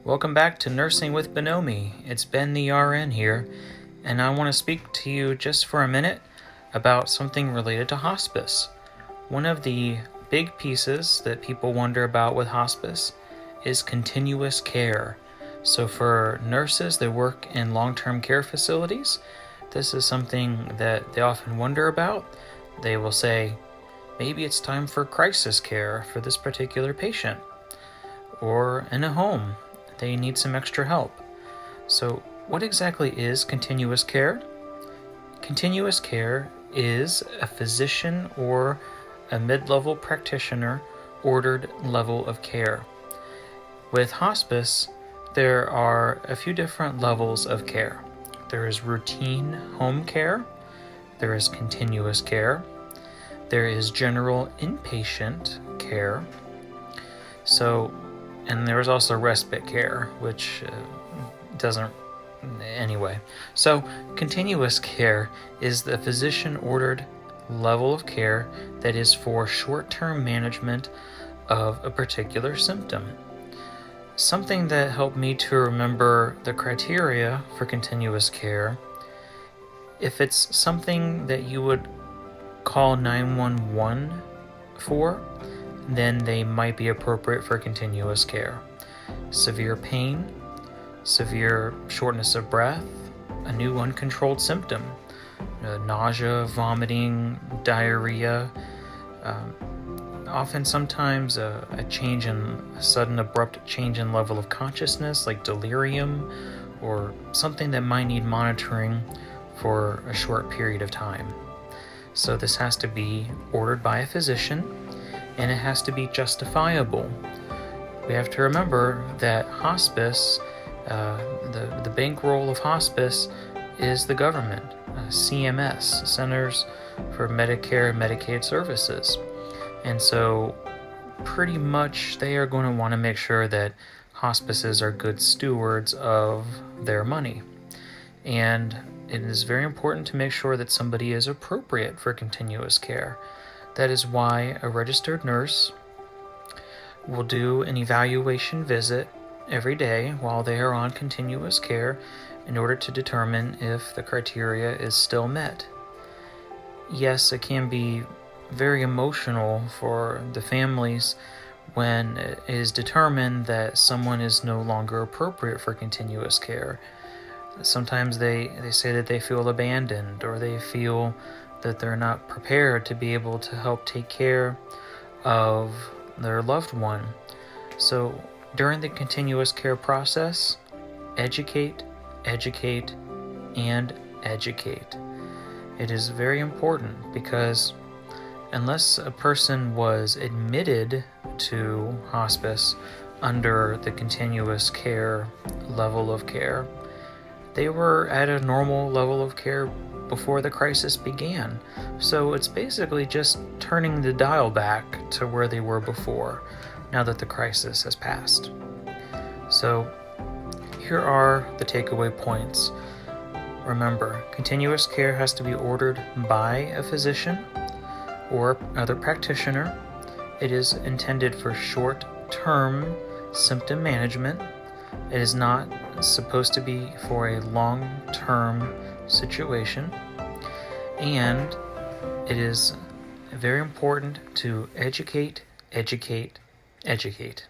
Welcome back to Nursing with Bonomi. It's Ben the RN here, and I want to speak to you just for a minute about something related to hospice. One of the big pieces that people wonder about with hospice is continuous care. So for nurses that work in long-term care facilities, this is something that they often wonder about. They will say, maybe it's time for crisis care for this particular patient. Or in a home, they need some extra help. So what exactly is continuous care? Continuous care is a physician or a mid-level practitioner ordered level of care. With hospice, there are a few different levels of care. There is routine home care, there is continuous care, there is general inpatient care, and there is also respite care, which doesn't anyway. So continuous care is the physician-ordered level of care that is for short-term management of a particular symptom. Something that helped me to remember the criteria for continuous care, if it's something that you would call 911 for, then they might be appropriate for continuous care. Severe pain, severe shortness of breath, a new uncontrolled symptom, nausea, vomiting, diarrhea, sometimes a sudden abrupt change in level of consciousness like delirium, or something that might need monitoring for a short period of time. So this has to be ordered by a physician, and it has to be justifiable. We have to remember that hospice, the bankroll of hospice is the government, CMS, Centers for Medicare and Medicaid Services. And so pretty much they are going to want to make sure that hospices are good stewards of their money. And it is very important to make sure that somebody is appropriate for continuous care. That is why a registered nurse will do an evaluation visit every day while they are on continuous care in order to determine if the criteria is still met. Yes, it can be very emotional for the families when it is determined that someone is no longer appropriate for continuous care. Sometimes they say that they feel abandoned, or they feel that they're not prepared to be able to help take care of their loved one. So during the continuous care process, educate, educate, and educate. It is very important because unless a person was admitted to hospice under the continuous care level of care, they were at a normal level of care before the crisis began. So it's basically just turning the dial back to where they were before, now that the crisis has passed. So here are the takeaway points. Remember, continuous care has to be ordered by a physician or other practitioner. It is intended for short-term symptom management. It is not supposed to be for a long-term situation, and it is very important to educate, educate, educate.